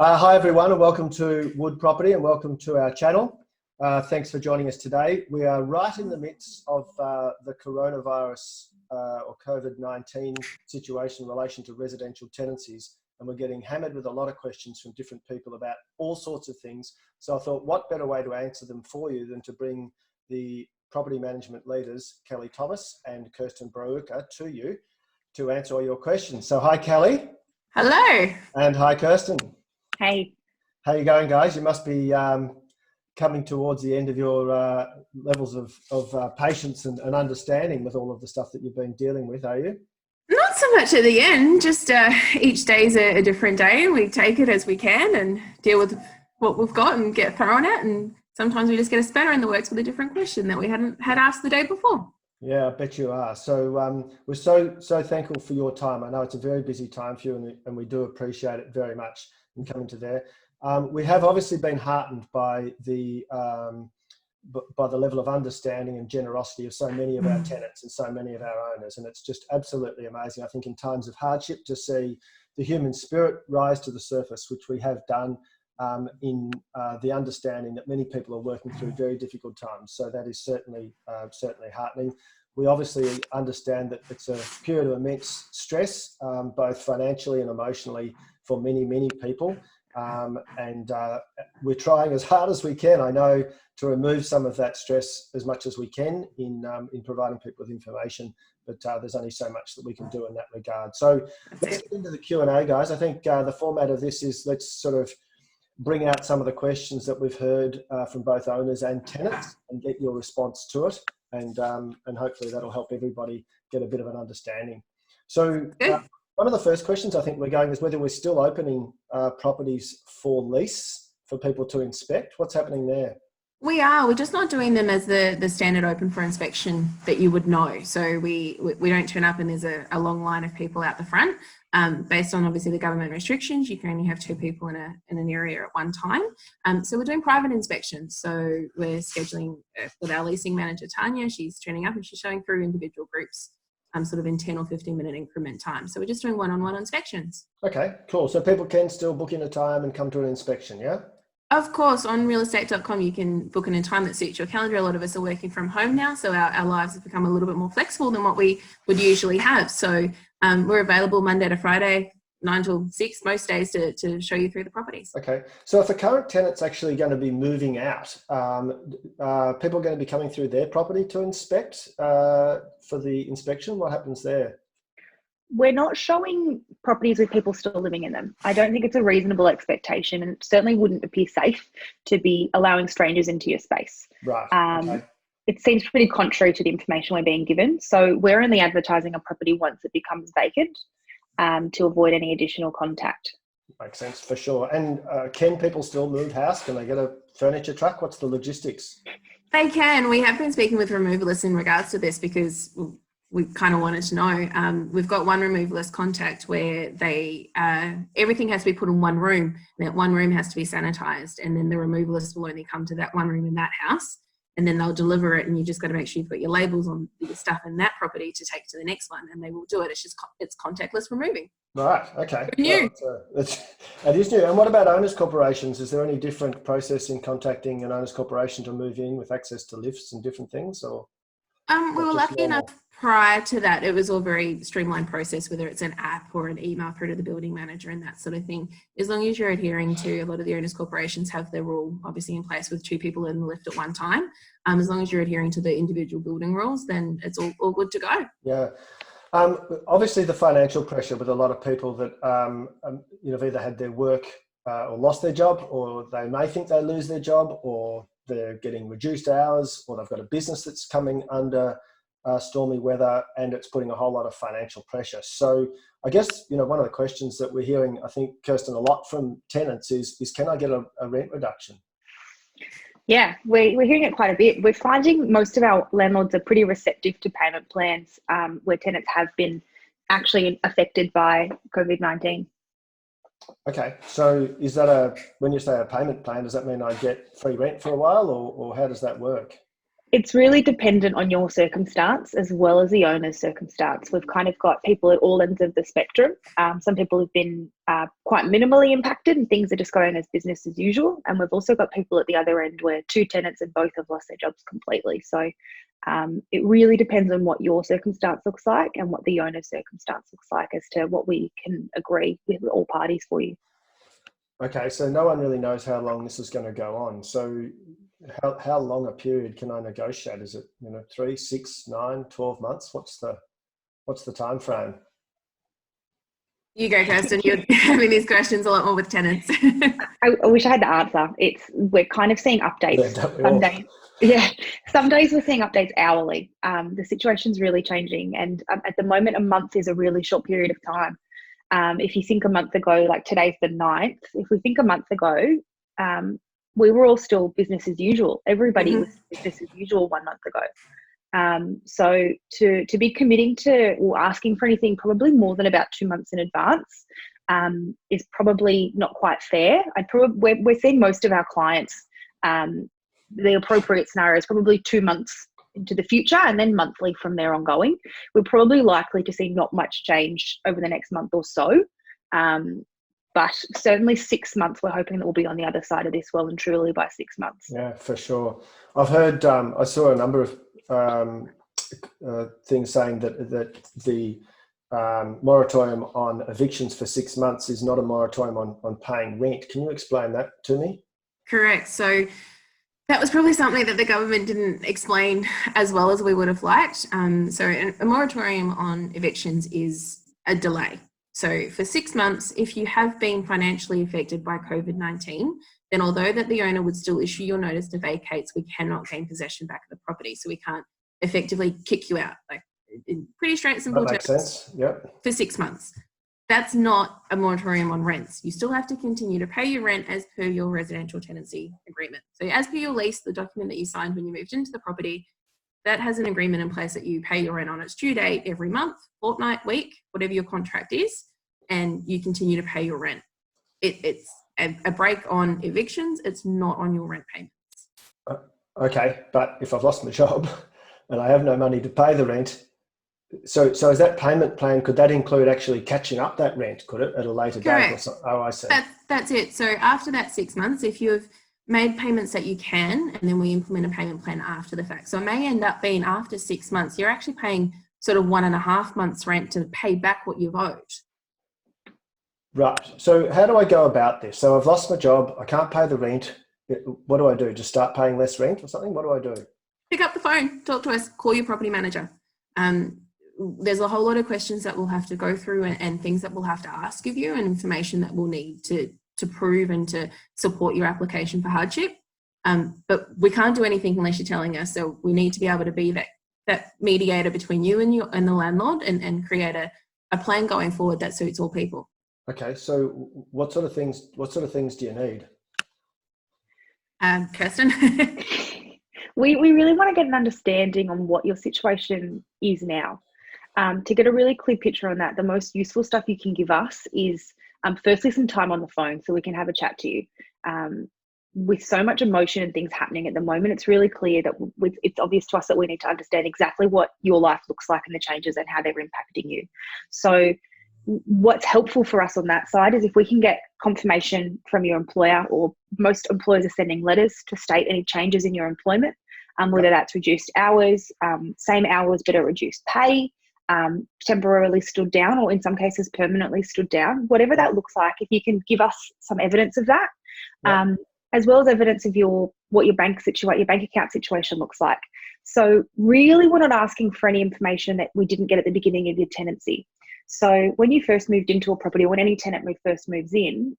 Hi everyone, and welcome to Wood Property and welcome to our channel. Thanks for joining us today. We are right in the midst of the coronavirus or COVID-19 situation in relation to residential tenancies, and we're getting hammered with a lot of questions from different people about all sorts of things. So I thought, what better way to answer them for you than to bring the property management leaders, Kelly Thomas and Kirsten Brouwer, to you to answer all your questions. So hi Kelly. Hello. And hi Kirsten. Hey. How are you going, guys? You must be coming towards the end of your levels of patience and understanding with all of the stuff that you've been dealing with, are you? Not so much at the end, just each day's a different day, and we take it as we can and deal with what we've got and get thrown at, and sometimes we just get a spanner in the works with a different question that we hadn't had asked the day before. Yeah, I bet you are. So we're so thankful for your time. I know it's a very busy time for you, and we do appreciate it very much in coming to there. We have obviously been heartened by the level of understanding and generosity of so many of our tenants and so many of our owners, and it's just absolutely amazing. I think in times of hardship to see the human spirit rise to the surface, which we have done in the understanding that many people are working through very difficult times. So that is certainly heartening. We obviously understand that it's a period of immense stress, both financially and emotionally for many people. And we're trying as hard as we can, I know, to remove some of that stress as much as we can in providing people with information, but there's only so much that we can do in that regard. So let's get into the Q&A, guys. I think the format of this is let's sort of bring out some of the questions that we've heard from both owners and tenants and get your response to it, and hopefully that'll help everybody get a bit of an understanding. So one of the first questions I think we're going is whether we're still opening properties for lease for people to inspect. What's happening there? We are. We're just not doing them as the standard open for inspection that you would know. So we don't turn up and there's a long line of people out the front. Based on obviously the government restrictions, you can only have 2 people in an area at one time. So we're doing private inspections. So we're scheduling with our leasing manager, Tanya. She's turning up and she's showing through individual groups. Sort of in 10 or 15 minute increment time. So we're just doing one-on-one inspections. Okay, cool. So people can still book in a time and come to an inspection, yeah? Of course, on realestate.com, you can book in a time that suits your calendar. A lot of us are working from home now, so our lives have become a little bit more flexible than what we would usually have. So we're available Monday to Friday, 9 till 6 most days to show you through the properties. Okay, so if a current tenant's actually going to be moving out, people are going to be coming through their property to inspect for the inspection. What happens there? We're not showing properties with people still living in them. I don't think it's a reasonable expectation, and it certainly wouldn't appear safe to be allowing strangers into your space. Right. Okay. It seems pretty contrary to the information we're being given. So we're only advertising a property once it becomes vacant, to avoid any additional contact. Makes sense, for sure. And can people still move house? Can they get a furniture truck? What's the logistics? They can. We have been speaking with removalists in regards to this because we kind of wanted to know. We've got one removalist contact where they everything has to be put in one room. And that one room has to be sanitized, and then the removalist will only come to that one room in that house, and then they'll deliver it, and you just got to make sure you've got your labels on your stuff in that property to take to the next one, and they will do it. It's just it's contactless removing. Right. Okay. New. That is new. And what about owners corporations? Is there any different process in contacting an owners corporation to move in with access to lifts and different things, or? We were lucky enough prior to that, it was all very streamlined process, whether it's an app or an email through to the building manager and that sort of thing. As long as you're adhering to, a lot of the owners corporations have their rule obviously in place with 2 people in the lift at one time. As long as you're adhering to the individual building rules, then it's all good to go. Yeah. Obviously the financial pressure with a lot of people that have either had their work or lost their job, or they may think they lose their job, or they're getting reduced hours, or they've got a business that's coming under stormy weather, and it's putting a whole lot of financial pressure. So I guess, one of the questions that we're hearing, I think, Kirsten, a lot from tenants is can I get a rent reduction? Yeah, we're hearing it quite a bit. We're finding most of our landlords are pretty receptive to payment plans where tenants have been actually affected by COVID-19. Okay, so is that when you say a payment plan, does that mean I get free rent for a while, or how does that work? It's really dependent on your circumstance as well as the owner's circumstance. We've kind of got people at all ends of the spectrum. Some people have been quite minimally impacted and things are just going as business as usual. And we've also got people at the other end where two tenants and both have lost their jobs completely. So it really depends on what your circumstance looks like and what the owner's circumstance looks like as to what we can agree with all parties for you. Okay, so no one really knows how long this is going to go on. So how long a period can I negotiate? Is it 3, 6, 9, 12 months? What's the time frame? You go, Kirsten. You're having these questions a lot more with tenants. I wish I had the answer. We're kind of seeing updates some days. Yeah, some days we're seeing updates hourly. The situation's really changing, and at the moment, a month is a really short period of time. If you think a month ago, like today's the 9th, if we think a month ago, we were all still business as usual. Everybody was business as usual 1 month ago. So to be committing to or asking for anything probably more than about 2 months in advance is probably not quite fair. We're seeing most of our clients, the appropriate scenario is probably 2 months into the future and then monthly from there ongoing. We're probably likely to see not much change over the next month or so. But certainly 6 months, we're hoping that we'll be on the other side of this well and truly by 6 months. Yeah, for sure. I've heard, I saw a number of things saying that the moratorium on evictions for 6 months is not a moratorium on paying rent. Can you explain that to me? Correct. So that was probably something that the government didn't explain as well as we would have liked. So a moratorium on evictions is a delay. So for 6 months, if you have been financially affected by COVID-19, then although that the owner would still issue your notice to vacate, we cannot gain possession back of the property. So we can't effectively kick you out. Like in pretty straight, simple terms. That makes sense. Yep. For 6 months. That's not a moratorium on rents. You still have to continue to pay your rent as per your residential tenancy agreement. So as per your lease, the document that you signed when you moved into the property, that has an agreement in place that you pay your rent on its due date every month, fortnight, week, whatever your contract is, and you continue to pay your rent. It's a break on evictions. It's not on your rent payments. Okay, but if I've lost my job and I have no money to pay the rent, so is that payment plan, could that include actually catching up that rent, could it, at a later date or something? Oh, I see. That's it. So after that 6 months, if you've made payments that you can, and then we implement a payment plan after the fact. So it may end up being after 6 months, you're actually paying sort of 1.5 months rent to pay back what you've owed. Right. So how do I go about this? So I've lost my job. I can't pay the rent. What do I do? Just start paying less rent or something? What do I do? Pick up the phone, talk to us, call your property manager. There's a whole lot of questions that we'll have to go through and things that we'll have to ask of you and information that we'll need to prove and to support your application for hardship. But we can't do anything unless you're telling us. So we need to be able to be that mediator between you and the landlord and create a plan going forward that suits all people. Okay, so what sort of things do you need? Kirsten? We really want to get an understanding on what your situation is now. To get a really clear picture on that, the most useful stuff you can give us is firstly some time on the phone so we can have a chat to you. With so much emotion and things happening at the moment, it's really clear that it's obvious to us that we need to understand exactly what your life looks like and the changes and how they're impacting you. So what's helpful for us on that side is if we can get confirmation from your employer, or most employers are sending letters to state any changes in your employment, whether that's reduced hours, same hours but at reduced pay, temporarily stood down, or in some cases permanently stood down, whatever that looks like. If you can give us some evidence of that, as well as evidence of what your bank account situation looks like. So really we're not asking for any information that we didn't get at the beginning of your tenancy. So when you first moved into a property, or when any tenant first moves in,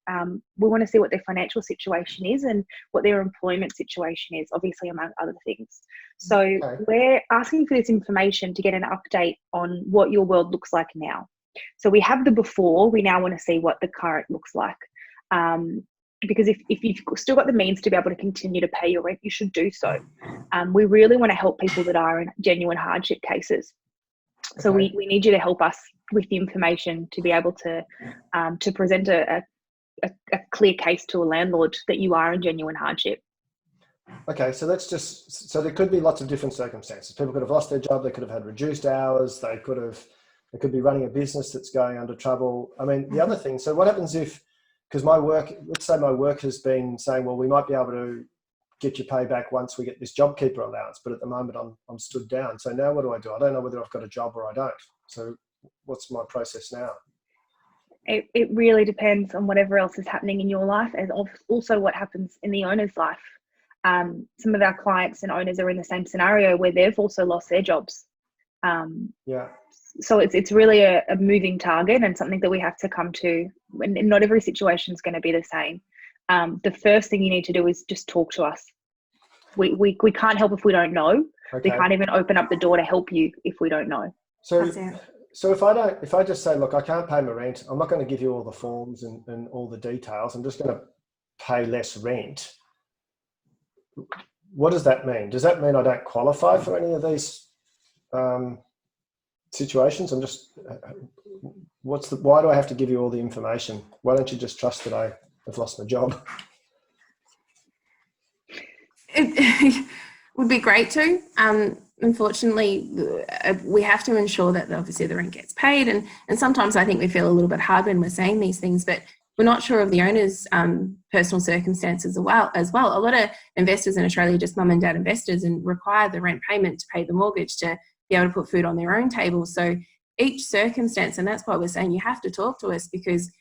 we want to see what their financial situation is and what their employment situation is, obviously among other things. So we're asking for this information to get an update on what your world looks like now. So we have the before, we now want to see what the current looks like. Because if you've still got the means to be able to continue to pay your rent, you should do so. We really want to help people that are in genuine hardship cases. So we need you to help us with the information to be able to present a clear case to a landlord that you are in genuine hardship. Okay, so there could be lots of different circumstances. People could have lost their job, they could have had reduced hours, they could be running a business that's going under trouble. I mean, the other thing, so what happens if, because let's say my work has been saying, well, we might be able to get your pay back once we get this JobKeeper allowance, but at the moment I'm stood down. So now what do? I don't know whether I've got a job or I don't. So what's my process now? It really depends on whatever else is happening in your life, and also what happens in the owner's life. Some of our clients and owners are in the same scenario where they've also lost their jobs. Yeah. So it's really a moving target, and something that we have to come to. And not every situation is going to be the same. The first thing you need to do is just talk to us. We can't help if we don't know. Okay. We can't even open up the door to help you if we don't know. So if I just say, look, I can't pay my rent, I'm not going to give you all the forms and all the details, I'm just going to pay less rent. What does that mean? Does that mean I don't qualify for any of these situations? Why do I have to give you all the information? Why don't you just trust that I have lost my job? It would be great to. Unfortunately, we have to ensure that obviously the rent gets paid, and sometimes I think we feel a little bit hard when we're saying these things, but we're not sure of the owner's personal circumstances as well. A lot of investors in Australia, just mum and dad investors, and require the rent payment to pay the mortgage to be able to put food on their own table. So each circumstance, and that's why we're saying you have to talk to us, because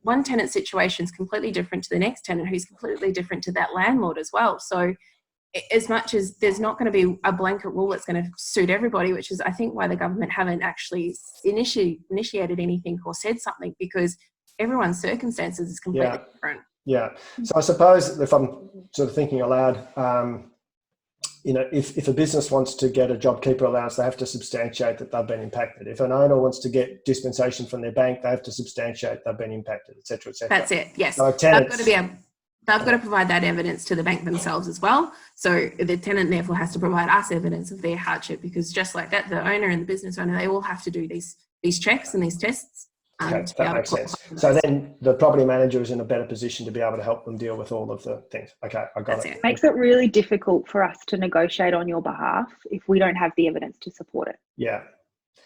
one tenant situation is completely different to the next tenant, who's completely different to that landlord as well. So as much as there's not going to be a blanket rule that's going to suit everybody, which is I think why the government haven't actually initiated anything or said something, because everyone's circumstances is completely different. Yeah. So I suppose if I'm sort of thinking aloud, if a business wants to get a JobKeeper allowance, they have to substantiate that they've been impacted. If an owner wants to get dispensation from their bank, they have to substantiate they've been impacted, et cetera, et cetera. That's it. Yes. So They've got to provide that evidence to the bank themselves as well. So the tenant therefore has to provide us evidence of their hardship, because just like that, the owner and the business owner, they all have to do these checks and these tests. Okay, that makes sense. So then the property manager is in a better position to be able to help them deal with all of the things. Okay, I got it. It makes it really difficult for us to negotiate on your behalf if we don't have the evidence to support it. Yeah.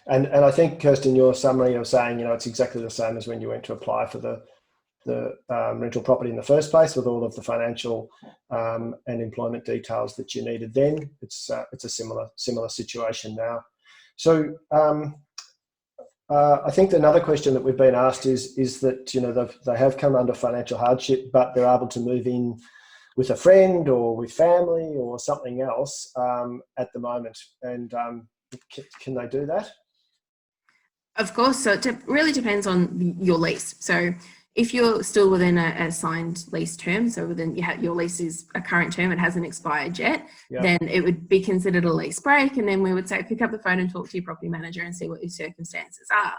And I think, Kirsten, your summary of saying, it's exactly the same as when you went to apply for the rental property in the first place, with all of the financial and employment details that you needed then. It's a similar situation now. So I think another question that we've been asked is that they have come under financial hardship, but they're able to move in with a friend or with family or something else at the moment. And can they do that? Of course. So it really depends on your lease. So if you're still within a signed lease term, so within your lease is a current term, it hasn't expired yet, then it would be considered a lease break. And then we would say, pick up the phone and talk to your property manager and see what your circumstances are.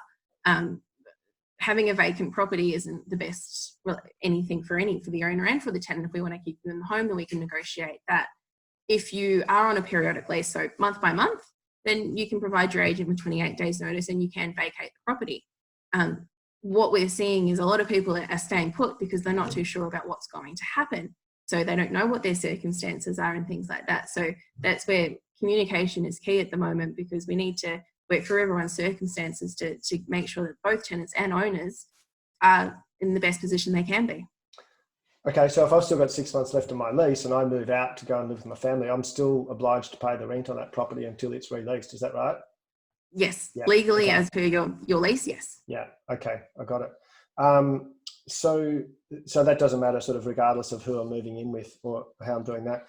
Having a vacant property isn't the best, anything for the owner and for the tenant. If we want to keep you in the home, then we can negotiate that. If you are on a periodic lease, so month by month, then you can provide your agent with 28 days notice and you can vacate the property. What we're seeing is a lot of people are staying put because they're not too sure about what's going to happen. So they don't know what their circumstances are and things like that. So that's where communication is key at the moment, because we need to work through everyone's circumstances to make sure that both tenants and owners are in the best position they can be. Okay, so if I've still got 6 months left of my lease and I move out to go and live with my family, I'm still obliged to pay the rent on that property until it's released. Is that right? Yes, legally, as per your lease, yes. Yeah, okay, I got it. So that doesn't matter, sort of regardless of who I'm moving in with or how I'm doing that.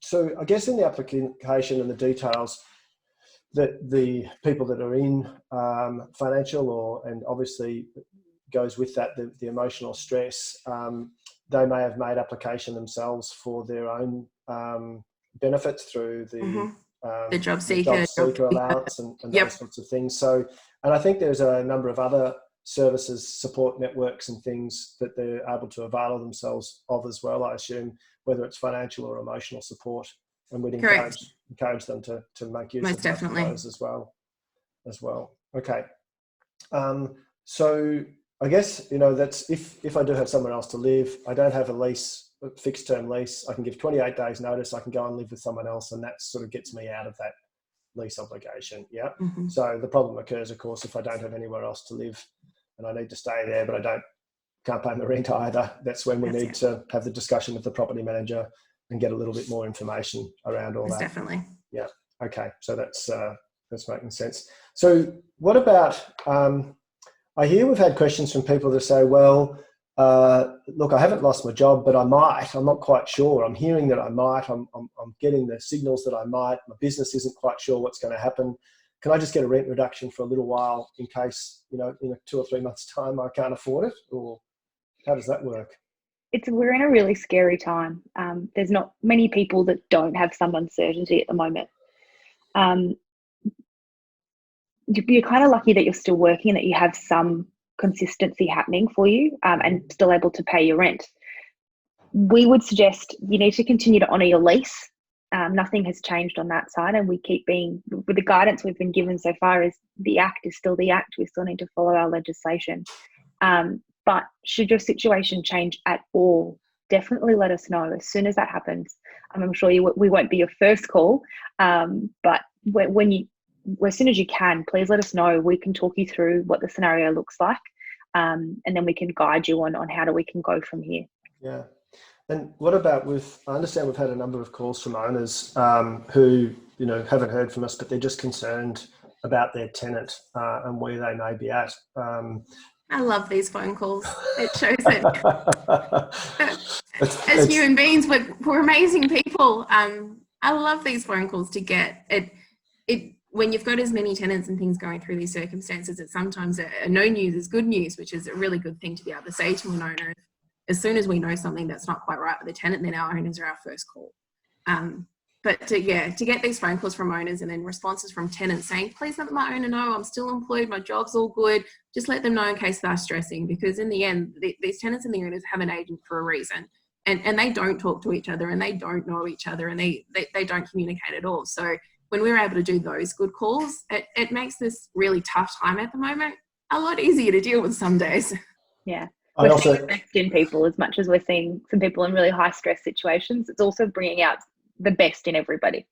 So I guess in the application and the details, that the people that are in financial and obviously goes with that the emotional stress, they may have made application themselves for their own benefits through the job seeker allowance and those sorts of things. So, and I think there's a number of other services, support networks and things that they're able to avail themselves of as well, I assume, whether it's financial or emotional support. And we'd encourage them to make use of those as well. Okay. So I guess, you know, that's if I do have somewhere else to live, I don't have a lease, a fixed term lease, I can give 28 days notice, I can go and live with someone else, and that sort of gets me out of that lease obligation. Yeah. Mhm. So the problem occurs, of course, if I don't have anywhere else to live and I need to stay there, but I can't pay my rent either. That's when we That's need it. to have the discussion with the property manager and get a little bit more information around all Most that. definitely. Yeah. Okay. So that's making sense. So what about, I hear we've had questions from people that say, well, look, I haven't lost my job, but I might. I'm not quite sure. I'm hearing that I might. I'm getting the signals that I might. My business isn't quite sure what's going to happen. Can I just get a rent reduction for a little while in case, you know, in 2 or 3 months' time I can't afford it? Or how does that work? We're in a really scary time. There's not many people that don't have some uncertainty at the moment. You're kind of lucky that you're still working and that you have some consistency happening for you, and still able to pay your rent. We would suggest you need to continue to honour your lease. Nothing has changed on that side, and we keep being, with the guidance we've been given so far, is the Act is still the Act. We still need to follow our legislation. But should your situation change at all, definitely let us know as soon as that happens. I'm sure we won't be your first call, but as soon as you can, please let us know. We can talk you through what the scenario looks like, and then we can guide you on how we can go from here. Yeah. And what about I understand we've had a number of calls from owners who, you know, haven't heard from us, but they're just concerned about their tenant and where they may be at. I love these phone calls. It shows that as human beings, we're amazing people. I love these phone calls to get it. When you've got as many tenants and things going through these circumstances, it's sometimes a no news is good news, which is a really good thing to be able to say to an owner. As soon as we know something that's not quite right with the tenant, then our owners are our first call. But to get these phone calls from owners and then responses from tenants saying, please let my owner know I'm still employed, my job's all good, just let them know in case they're stressing, because in the end, these tenants and the owners have an agent for a reason, and they don't talk to each other and they don't know each other and they don't communicate at all. So when we're able to do those good calls, it makes this really tough time at the moment a lot easier to deal with some days. Yeah. We're seeing the best in people as much as we're seeing some people in really high stress situations. It's also bringing out the best in everybody.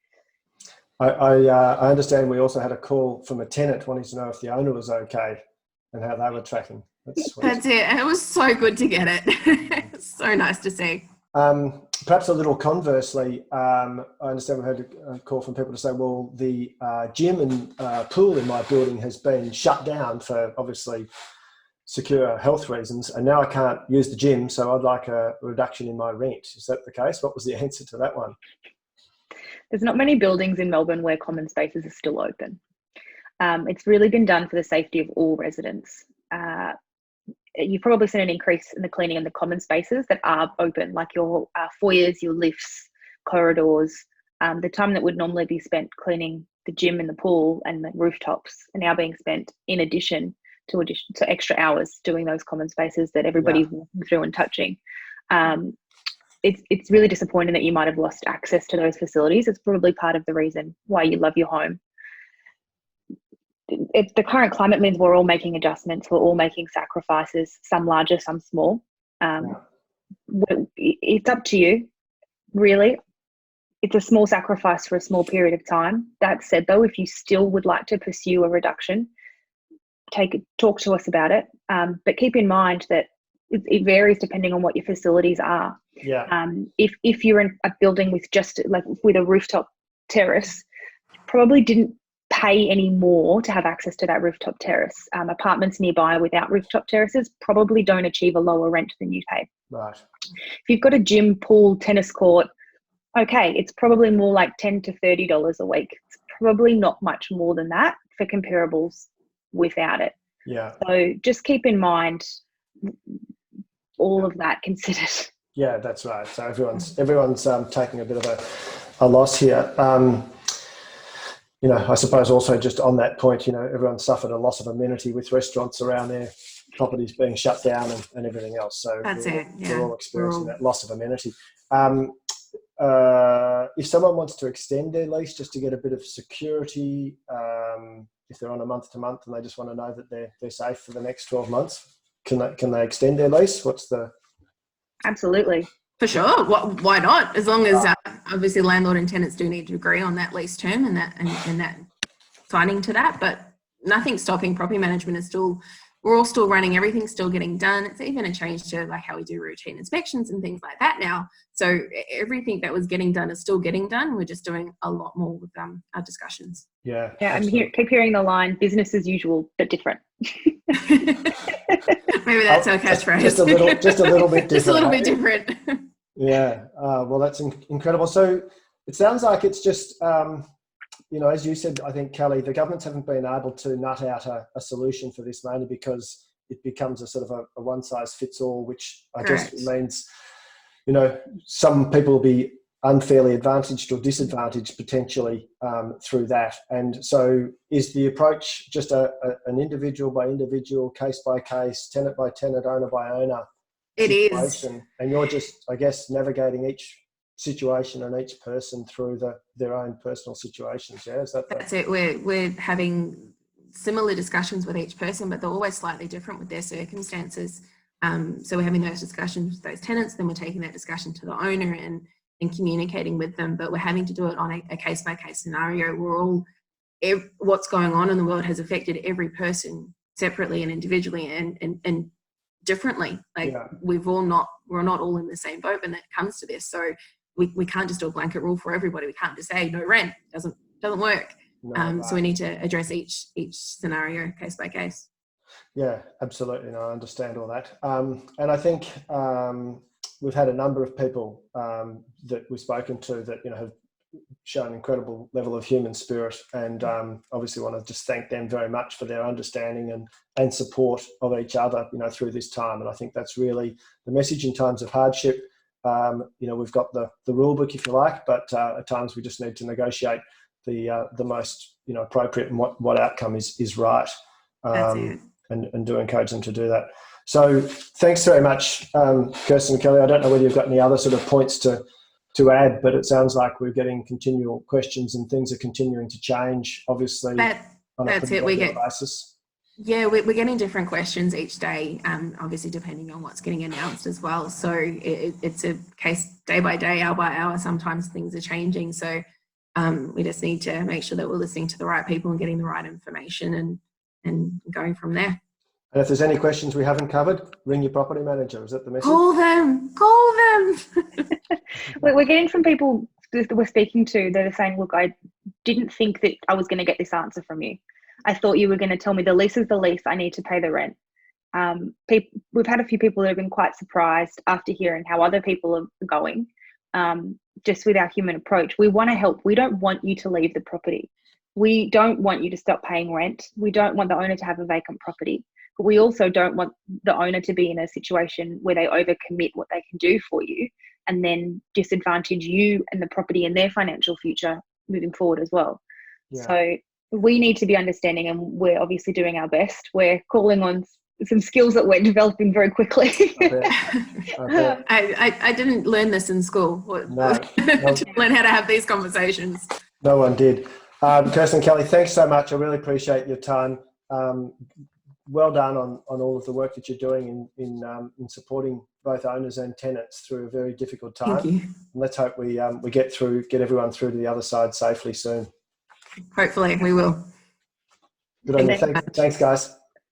I understand we also had a call from a tenant wanting to know if the owner was okay and how they were tracking. That's it. It was so good to get it. So nice to see. Perhaps a little conversely, I understand we had a call from people to say, well, the gym and pool in my building has been shut down for obviously secure health reasons, and now I can't use the gym, so I'd like a reduction in my rent. Is that the case? What was the answer to that one? There's not many buildings in Melbourne where common spaces are still open. It's really been done for the safety of all residents. You've probably seen an increase in the cleaning in the common spaces that are open, like your foyers, your lifts, corridors. The time that would normally be spent cleaning the gym and the pool and the rooftops are now being spent in addition to extra hours doing those common spaces that everybody's walking through and touching. It's really disappointing that you might have lost access to those facilities. It's probably part of the reason why you love your home. The current climate means we're all making adjustments. We're all making sacrifices, some larger, some small. It's up to you, really. It's a small sacrifice for a small period of time. That said, though, if you still would like to pursue a reduction, talk to us about it. But keep in mind that it varies depending on what your facilities are. If you're in a building with with a rooftop terrace, probably didn't pay any more to have access to that rooftop terrace. Apartments nearby without rooftop terraces probably don't achieve a lower rent than you pay. Right. If you've got a gym, pool, tennis court, okay, it's probably more like $10 to $30 a week. It's probably not much more than that for comparables without it. Yeah. So just keep in mind all of that considered. Yeah, that's right. So everyone's taking a bit of a loss here. I suppose also just on that point, everyone suffered a loss of amenity with restaurants around their properties being shut down and everything else. So we're all experiencing that loss of amenity. If someone wants to extend their lease just to get a bit of security, if they're on a month to month and they just want to know that they're safe for the next 12 months, can they extend their lease? What's the... Absolutely. For sure. Why not? As long as obviously landlord and tenants do need to agree on that lease term and that signing to that, but nothing's stopping. Property management is still, we're all still running, everything's still getting done. It's even a change to like how we do routine inspections and things like that now. So everything that was getting done is still getting done. We're just doing a lot more with our discussions. Yeah. Yeah, keep hearing the line, business as usual, but different. Maybe that's our catchphrase. Just a little bit different. Just a little bit different. Yeah. Well, that's incredible. So it sounds like it's just, as you said, I think, Kelly, the governments haven't been able to nut out a solution for this, mainly because it becomes a sort of a one-size-fits-all, which I guess means, some people will be unfairly advantaged or disadvantaged potentially through that. And so is the approach just an individual by individual, case by case, tenant by tenant, owner by owner situation? And you're just, I guess, navigating each situation and each person through their own personal situations. Yeah, that's it. We're having similar discussions with each person, but they're always slightly different with their circumstances. So we're having those discussions with those tenants, then we're taking that discussion to the owner and communicating with them, but we're having to do it on a case-by-case scenario. What's going on in the world has affected every person separately and individually and differently. We're not all in the same boat when it comes to this. So we can't just do a blanket rule for everybody. We can't just say no rent. Doesn't work. So we need to address each scenario case by case. Yeah, absolutely. No, I understand all that. And I think we've had a number of people that we've spoken to that have shown an incredible level of human spirit, and obviously want to just thank them very much for their understanding and support of each other through this time. And I think that's really the message in times of hardship. We've got the rule book, if you like, but at times we just need to negotiate the most appropriate and what outcome is right. That's it. And do encourage them to do that. So thanks very much, Kirsten and Kelly. I don't know whether you've got any other sort of points to add, but it sounds like we're getting continual questions and things are continuing to change, obviously, on a pretty regular basis. Yeah, we're getting different questions each day, obviously depending on what's getting announced as well. So it's a case day by day, hour by hour. Sometimes things are changing. So we just need to make sure that we're listening to the right people and getting the right information and going from there. And if there's any questions we haven't covered, ring your property manager. Is that the message? Call them. We're getting from people that we're speaking to that are saying, look, I didn't think that I was going to get this answer from you. I thought you were going to tell me the lease is the lease. I need to pay the rent. We've had a few people that have been quite surprised after hearing how other people are going, just with our human approach. We want to help. We don't want you to leave the property. We don't want you to stop paying rent. We don't want the owner to have a vacant property. But we also don't want the owner to be in a situation where they overcommit what they can do for you and then disadvantage you and the property and their financial future moving forward as well. Yeah. So we need to be understanding, and we're obviously doing our best. We're calling on some skills that we're developing very quickly. I didn't learn this in school. No. To learn how to have these conversations. No one did. Kirsten, Kelly, thanks so much. I really appreciate your time. Well done on all of the work that you're doing in supporting both owners and tenants through a very difficult time. Thank you. And let's hope we get everyone through to the other side safely soon. Hopefully we will. Good on you. Thanks, guys.